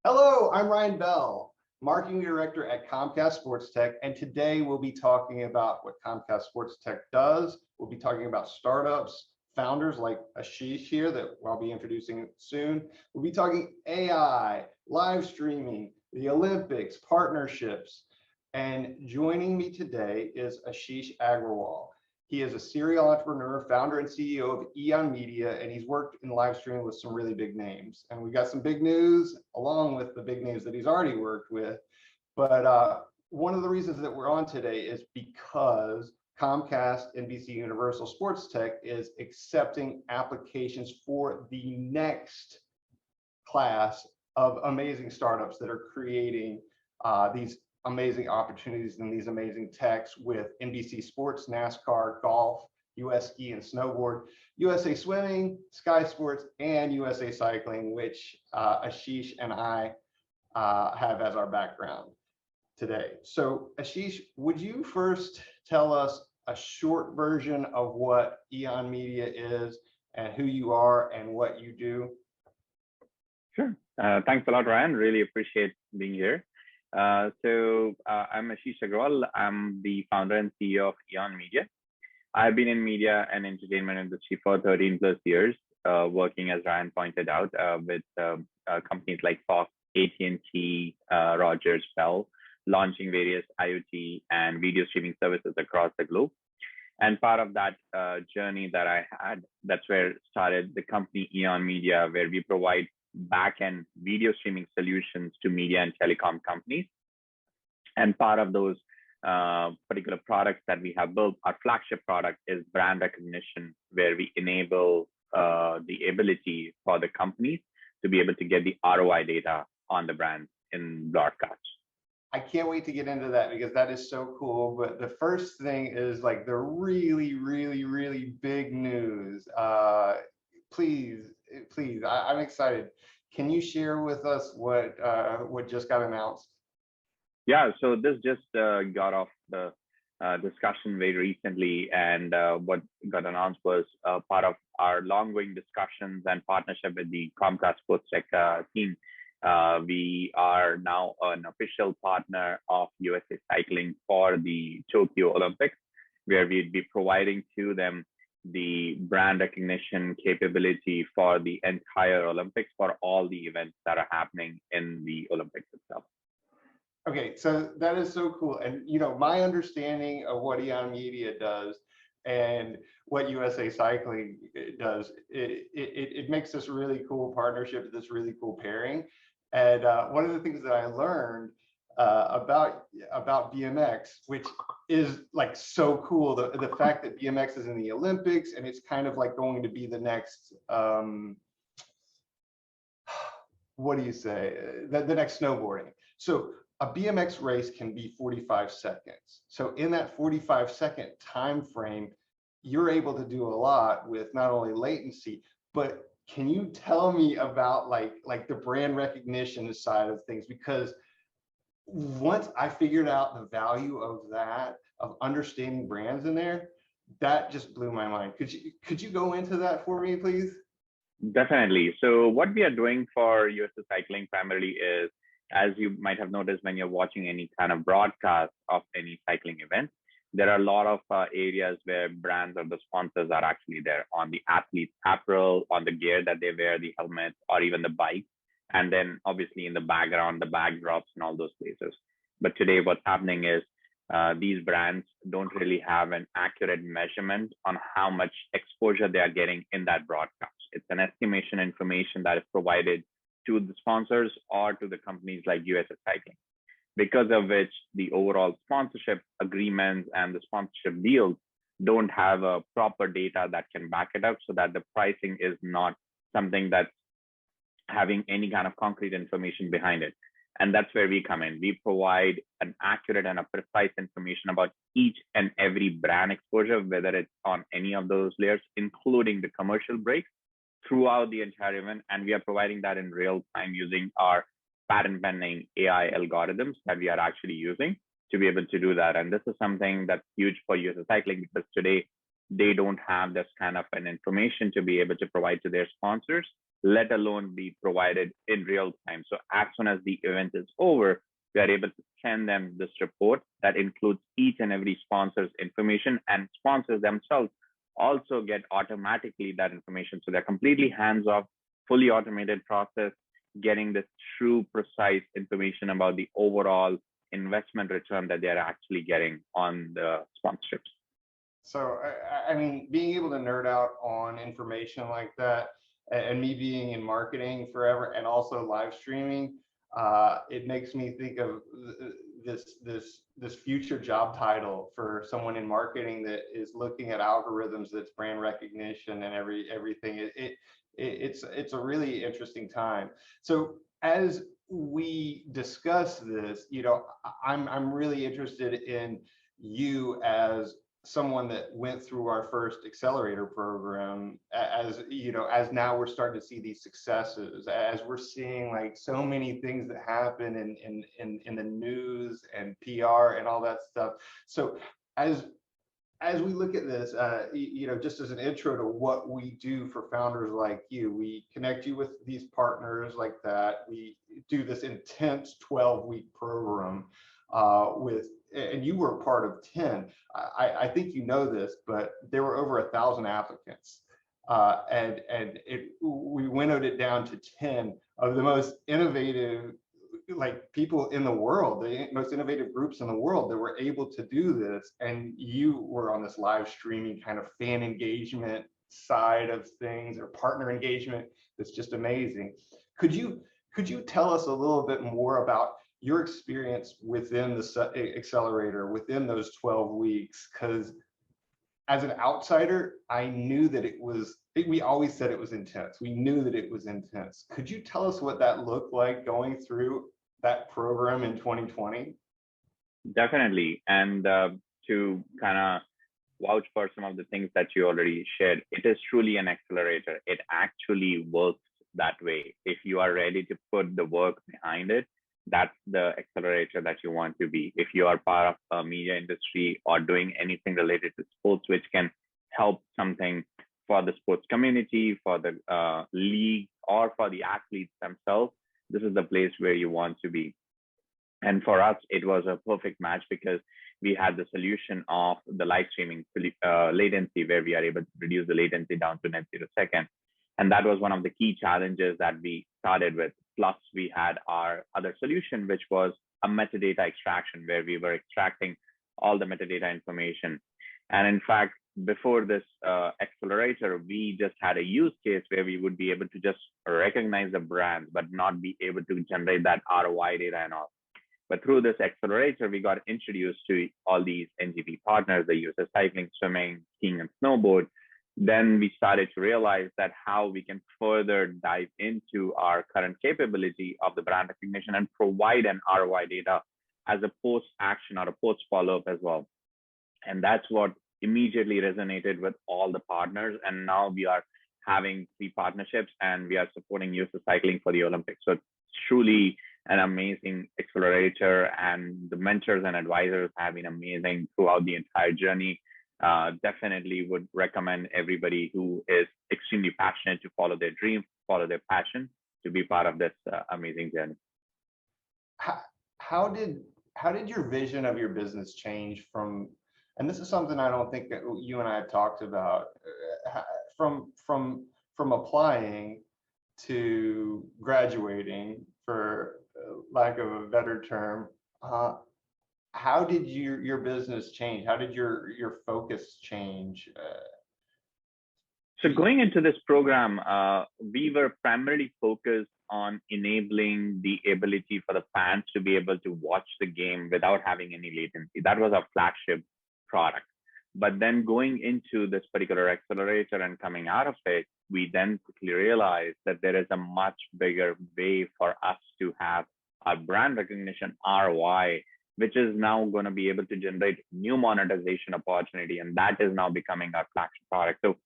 Hello, I'm Ryan Bell, Marketing Director at Comcast Sports Tech, and today we'll be talking about what Comcast Sports Tech does. We'll be talking about startups, founders like Ashish here that I'll be introducing soon. We'll be talking AI, live streaming, the Olympics, partnerships, and joining me today is Ashish Agrawal. He is a serial entrepreneur, founder and CEO of Eon Media, and he's worked in live streaming with some really big names. And we got some big news along with the big names that he's already worked with. But one of the reasons that we're on today is because Comcast, NBC Universal Sports Tech is accepting applications for the next class of amazing startups that are creating these amazing opportunities and these amazing techs with NBC Sports, NASCAR, golf, US Ski and Snowboard, USA Swimming, Sky Sports, and USA Cycling, which Ashish and I have as our background today. So Ashish, would you first tell us a short version of what Eon Media is and who you are and what you do? Sure. Thanks a lot, Ryan. Really appreciate being here. I'm Ashish Agrawal. I'm the founder and CEO of Eon Media. I've been in media and entertainment industry for 13 plus years, working, as Ryan pointed out, with companies like Fox, AT&T, Rogers, Bell, launching various IoT and video streaming services across the globe. And part of that journey that I had, that's where started the company Eon Media, where we provide back-end video streaming solutions to media and telecom companies. And part of those particular products that we have built, our flagship product is brand recognition, where we enable the ability for the companies to be able to get the ROI data on the brand in broadcast. I can't wait to get into that because that is so cool. But the first thing is like the really big news. Please, I'm excited. Can you share with us what just got announced? Yeah, so this just got off the discussion very recently, and what got announced was part of our long-going discussions and partnership with the Comcast Sports Tech team. We are now an official partner of USA Cycling for the Tokyo Olympics, where we'd be providing to them the brand recognition capability for the entire Olympics for all the events that are happening in the Olympics itself. Okay, so that is so cool. And you know, my understanding of what Eon Media does and what USA Cycling does, it makes this really cool partnership, this really cool pairing. And one of the things that I learned about BMX, which is like so cool, the fact that BMX is in the Olympics and it's kind of like going to be the next what do you say, the next snowboarding. So a BMX race can be 45 seconds. So in that 45-second time frame, you're able to do a lot with not only latency, but can you tell me about like the brand recognition side of things? Because once I figured out the value of that, of understanding brands in there, that just blew my mind. Could you go into that for me, please? Definitely. So what we are doing for USA Cycling primarily is, as you might have noticed when you're watching any kind of broadcast of any cycling event, there are a lot of areas where brands or the sponsors are actually there on the athlete's apparel, on the gear that they wear, the helmets, or even the bike. And then obviously in the background, the backdrops and all those places. But today what's happening is these brands don't really have an accurate measurement on how much exposure they are getting in that broadcast. It's an estimation information that is provided to the sponsors or to the companies like USA Cycling, because of which the overall sponsorship agreements and the sponsorship deals don't have a proper data that can back it up, so that the pricing is not something that's having any kind of concrete information behind it. And that's where we come in. We provide an accurate and a precise information about each and every brand exposure, whether it's on any of those layers, including the commercial breaks throughout the entire event. And we are providing that in real time using our patent pending AI algorithms that we are actually using to be able to do that. And this is something that's huge for USA Cycling, because today they don't have this kind of an information to be able to provide to their sponsors let alone be provided in real time. So as soon as the event is over, we are able to send them this report that includes each and every sponsor's information, and sponsors themselves also get automatically that information. So they're completely hands-off, fully automated process, getting this true, precise information about the overall investment return that they're actually getting on the sponsorships. So, I mean, being able to nerd out on information like that, and me being in marketing forever and also live streaming, it makes me think of this future job title for someone in marketing that is looking at algorithms, that's brand recognition and everything. It's a really interesting time. So as we discuss this, you know, I'm really interested in you as someone that went through our first accelerator program, as you know, as now we're starting to see these successes, as we're seeing like so many things that happen in the news and PR and all that stuff. So as we look at this, you know, just as an intro to what we do for founders like you, we connect you with these partners like that. We do this intense 12-week program and you were part of 10. I think you know this, but there were over 1,000 applicants. We winnowed it down to 10 of the most innovative like people in the world, the most innovative groups in the world that were able to do this. And you were on this live streaming kind of fan engagement side of things, or partner engagement. That's just amazing. Could you tell us a little bit more about your experience within the accelerator, within those 12 weeks? Because as an outsider, I knew that we always said it was intense. We knew that it was intense. Could you tell us what that looked like going through that program in 2020? Definitely. And to kind of vouch for some of the things that you already shared, it is truly an accelerator. It actually works that way. If you are ready to put the work behind it, that's the accelerator that you want to be. If you are part of a media industry or doing anything related to sports, which can help something for the sports community, for the league, or for the athletes themselves, this is the place where you want to be. And for us, it was a perfect match because we had the solution of the live streaming latency, where we are able to reduce the latency down to net 0 seconds. And that was one of the key challenges that we started with. Plus, we had our other solution, which was a metadata extraction, where we were extracting all the metadata information. And in fact, before this accelerator, we just had a use case where we would be able to just recognize the brands, but not be able to generate that ROI data and all. But through this accelerator, we got introduced to all these NGP partners, the USA cycling, swimming, skiing, and snowboard. Then we started to realize that how we can further dive into our current capability of the brand recognition and provide an ROI data as a post-action or a post-follow-up as well. And that's what immediately resonated with all the partners. And now we are having 3 partnerships, and we are supporting USA Cycling for the Olympics. So it's truly an amazing accelerator, and the mentors and advisors have been amazing throughout the entire journey. Definitely would recommend everybody who is extremely passionate to follow their dream, follow their passion, to be part of this amazing journey. How did your vision of your business change from, and this is something I don't think that you and I have talked about, from applying to graduating, for lack of a better term? How did your business change? How did your focus change? So going into this program, we were primarily focused on enabling the ability for the fans to be able to watch the game without having any latency. That was our flagship product. But then going into this particular accelerator and coming out of it, we then quickly realized that there is a much bigger way for us to have our brand recognition ROI, which is now going to be able to generate new monetization opportunity. And that is now becoming our flagship product. So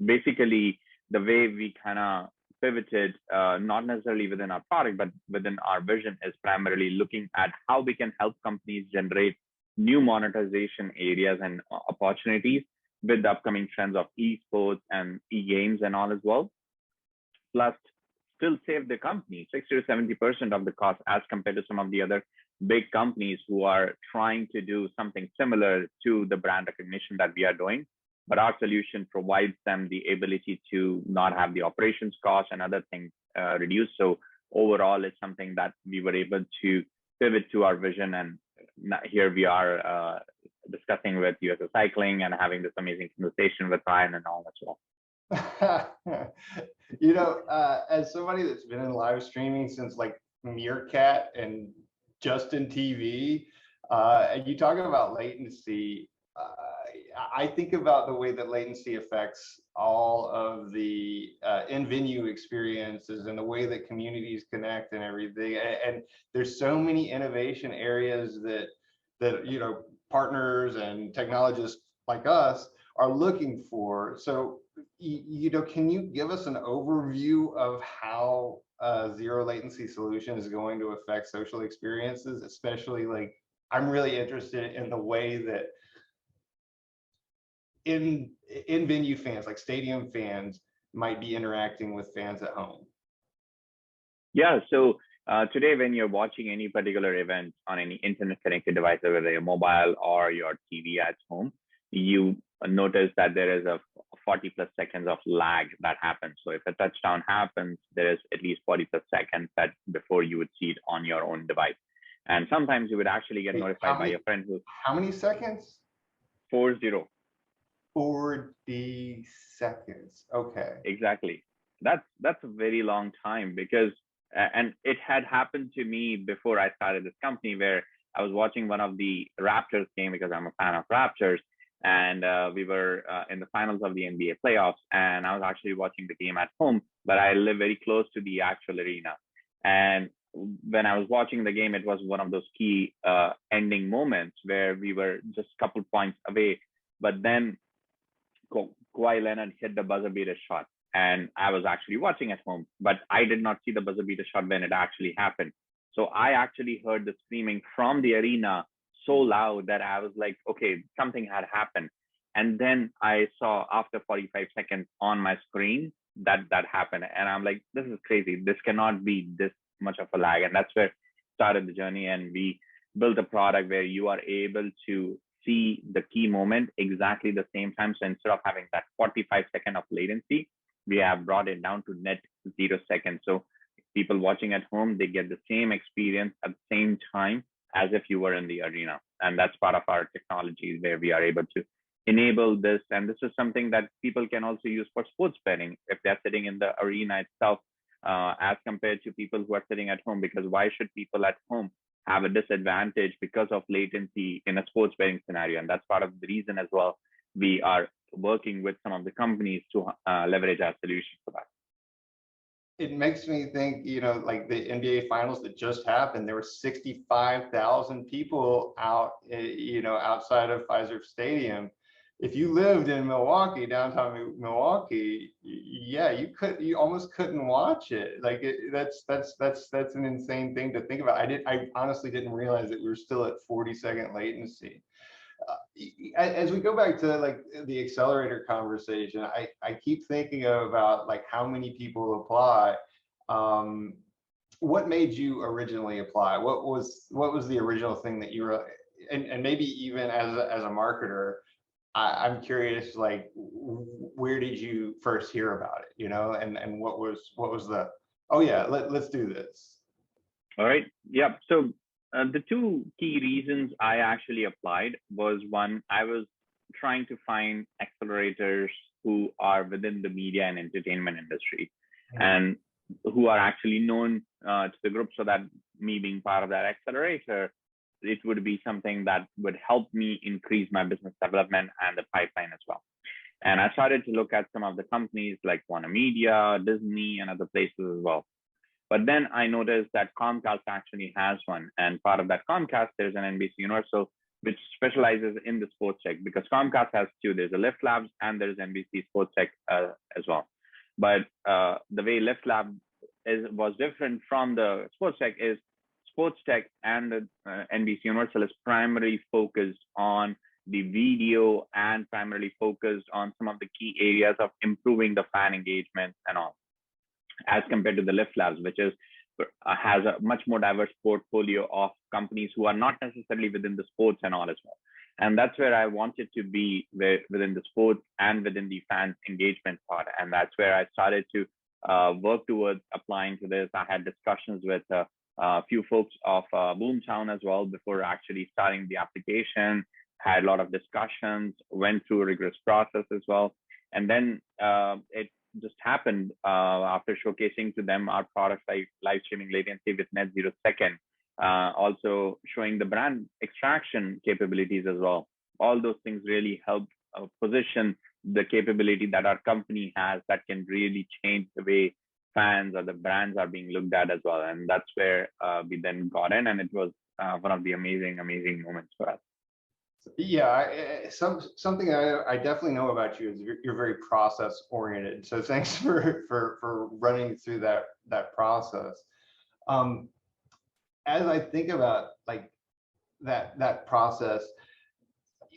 basically, the way we kind of pivoted, not necessarily within our product, but within our vision, is primarily looking at how we can help companies generate new monetization areas and opportunities with the upcoming trends of esports and e-games and all as well. Plus, still save the company 60 to 70% of the cost as compared to some of the other big companies who are trying to do something similar to the brand recognition that we are doing. But our solution provides them the ability to not have the operations cost and other things reduced. So overall, it's something that we were able to pivot to our vision. And here we are discussing with USA Cycling and having this amazing conversation with Ryan and all as well. As somebody that's been in live streaming since like Meerkat and Justin TV, and you talk about latency, I think about the way that latency affects all of the in-venue experiences and the way that communities connect and everything. And there's so many innovation areas that partners and technologists like us are looking for. So, can you give us an overview of how zero latency solution is going to affect social experiences, especially like I'm really interested in the way that in venue fans, like stadium fans, might be interacting with fans at home. Yeah, so today when you're watching any particular event on any internet connected device, whether your mobile or your TV at home, you notice that there is a 40 plus seconds of lag that happens. So if a touchdown happens, there is at least 40 plus seconds that before you would see it on your own device. And sometimes you would actually get notified by your friend who. How many seconds? 40. 40 seconds. Okay. Exactly. That's a very long time because, and it had happened to me before I started this company where I was watching one of the Raptors game because I'm a fan of Raptors. And we were in the finals of the NBA playoffs, and I was actually watching the game at home, but I live very close to the actual arena. And when I was watching the game, it was one of those key ending moments where we were just a couple points away, but then Kawhi Leonard hit the buzzer beater shot, and I was actually watching at home, but I did not see the buzzer beater shot when it actually happened. So I actually heard the screaming from the arena so loud that I was like, okay, something had happened. And then I saw after 45 seconds on my screen that happened. And I'm like, this is crazy. This cannot be this much of a lag. And that's where started the journey. And we built a product where you are able to see the key moment exactly the same time. So instead of having that 45 second of latency, we have brought it down to net 0 seconds. So people watching at home, they get the same experience at the same time as if you were in the arena. And that's part of our technology where we are able to enable this. And this is something that people can also use for sports betting if they're sitting in the arena itself, as compared to people who are sitting at home. Because why should people at home have a disadvantage because of latency in a sports betting scenario? And that's part of the reason as well. We are working with some of the companies to leverage our solution for that. It makes me think, like the NBA finals that just happened, there were 65,000 people out, outside of Pfizer Stadium. If you lived in Milwaukee, downtown Milwaukee, yeah, you almost couldn't watch it. Like that's an insane thing to think about. I honestly didn't realize that we were still at 40-second latency. As we go back to like the accelerator conversation, I keep thinking about like how many people apply. What made you originally apply? What was the original thing that you were, and maybe even as a marketer, I'm curious, like where did you first hear about it? And what was the, oh yeah, let's do this. All right. Yeah. So the two key reasons I actually applied was one, I was trying to find accelerators who are within the media and entertainment industry and who are actually known to the group, so that me being part of that accelerator, it would be something that would help me increase my business development and the pipeline as well. And I started to look at some of the companies like Warner Media, Disney, and other places as well. But then I noticed that Comcast actually has one. And part of that Comcast, there's an NBC Universal, which specializes in the sports tech, because Comcast has two. There's a Lift Labs and there's NBC Sports Tech as well. But the way Lift Lab was different from the sports tech is sports tech and the NBC Universal is primarily focused on the video and primarily focused on some of the key areas of improving the fan engagement and all. as compared to the Lift Labs, which is has a much more diverse portfolio of companies who are not necessarily within the sports and all as well. And that's where I wanted to be within the sports and within the fans engagement part. And that's where I started to work towards applying to this. I had discussions with a few folks of Boomtown as well before actually starting the application, had a lot of discussions, went through a rigorous process as well. And then it just happened after showcasing to them our products like live streaming latency with net 0 second, also showing the brand extraction capabilities as well. All those things really help position the capability that our company has that can really change the way fans or the brands are being looked at as well. And that's where we then got in, and it was one of the amazing moments for us. Yeah, something I definitely know about you is you're very process oriented. So thanks for running through that process. As I think about like that process,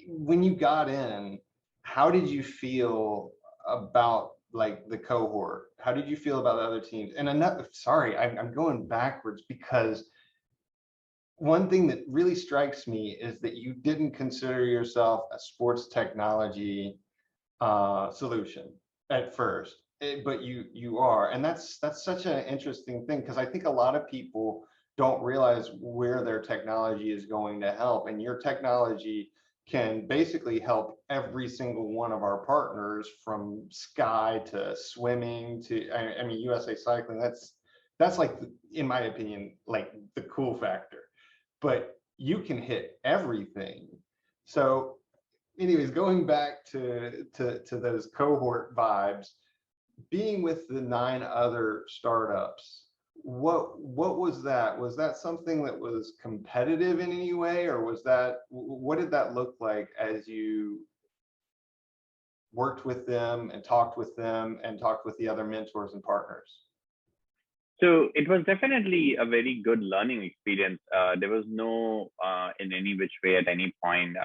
when you got in, how did you feel about like the cohort? How did you feel about the other teams? And sorry, I'm going backwards, because one thing that really strikes me is that you didn't consider yourself a sports technology solution at first, but you are, and that's such an interesting thing, because I think a lot of people don't realize where their technology is going to help, and your technology can basically help every single one of our partners, from Sky to swimming to I mean USA Cycling. That's like, in my opinion, like the cool factor. But you can hit everything. So anyways, going back to those cohort vibes, being with the 9 other startups, what was that? Was that something that was competitive in any way, or what did that look like as you worked with them and talked with the other mentors and partners? So it was definitely a very good learning experience. There was no, in any which way at any point,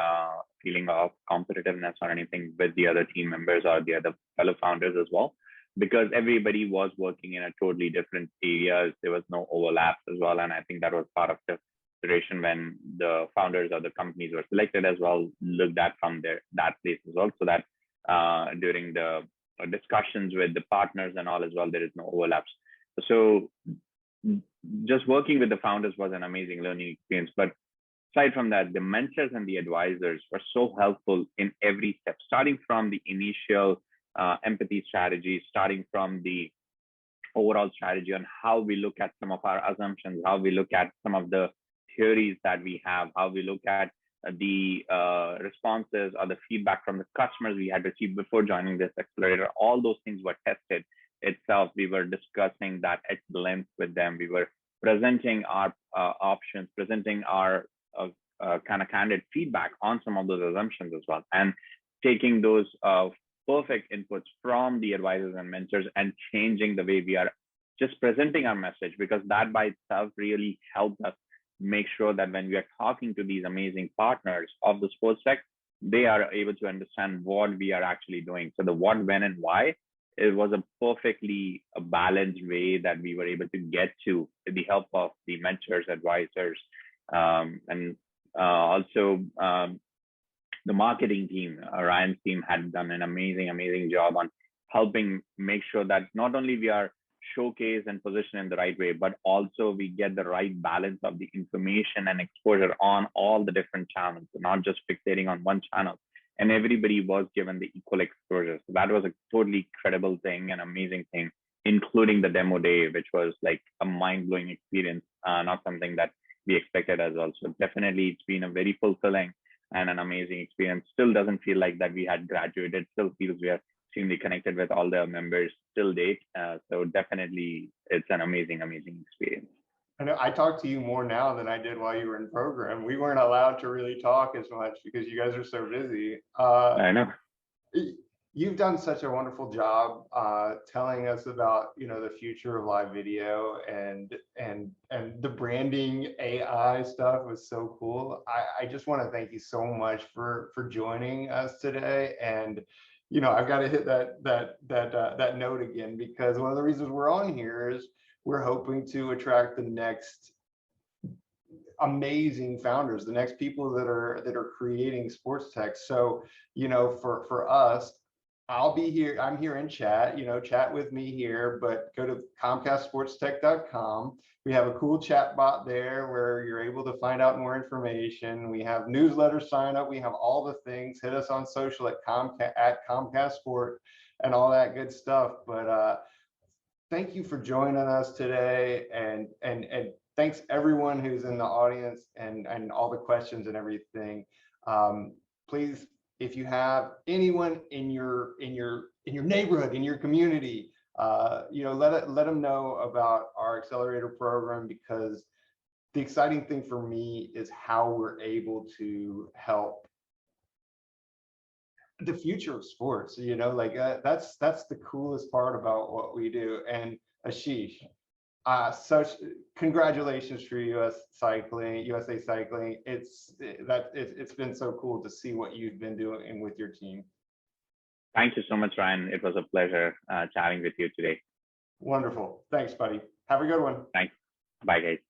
feeling of competitiveness or anything with the other team members or the other fellow founders as well, because everybody was working in a totally different areas. There was no overlaps as well. And I think that was part of the duration when the founders or the companies were selected as well, looked at from that place as well, so that during the discussions with the partners and all as well, there is no overlaps. So just working with the founders was an amazing learning experience. But aside from that, the mentors and the advisors were so helpful in every step, starting from the initial empathy strategy, starting from the overall strategy on how we look at some of our assumptions, how we look at some of the theories that we have, how we look at the responses or the feedback from the customers we had received before joining this accelerator. All those things were tested itself. We were discussing that at length with them. We were presenting our options, presenting our kind of candid feedback on some of those assumptions as well, and taking those perfect inputs from the advisors and mentors and changing the way we are just presenting our message, because that by itself really helped us make sure that when we are talking to these amazing partners of the sports tech, they are able to understand what we are actually doing. So the what, when, and why, it was a perfectly balanced way that we were able to get to with the help of the mentors, advisors, and also the marketing team. Ryan's team had done an amazing job on helping make sure that not only we are showcased and positioned in the right way, but also we get the right balance of the information and exposure on all the different channels, not just fixating on one channel. And everybody was given the equal exposure. So that was a totally credible thing, an amazing thing, including the demo day, which was like a mind-blowing experience, not something that we expected as well. So definitely it's been a very fulfilling and an amazing experience. Still doesn't feel like that we had graduated, still feels we are extremely connected with all the members till date. So definitely it's an amazing experience. I know I talk to you more now than I did while you were in program. We weren't allowed to really talk as much because you guys are so busy. I know. You've done such a wonderful job telling us about, the future of live video, and the branding AI stuff was so cool. I just want to thank you so much for joining us today, and I've got to hit that note again, because one of the reasons we're on here is we're hoping to attract the next amazing founders, the next people that are creating sports tech. So, for us, I'll be here. I'm here in chat, chat with me here, but go to comcastsportstech.com. We have a cool chat bot there where you're able to find out more information. We have newsletter sign up. We have all the things. Hit us on social at Comcast Sport and all that good stuff. But thank you for joining us today, and thanks everyone who's in the audience and all the questions and everything. Please, if you have anyone in your neighborhood, in your community, let them know about our accelerator program, because the exciting thing for me is how we're able to help the future of sports. That's the coolest part about what we do. And Ashish, such congratulations for USA Cycling. It's been so cool to see what you've been doing with your team. Thank you so much, Ryan. It was a pleasure chatting with you today. Wonderful. Thanks, buddy. Have a good one. Thanks. Bye, guys.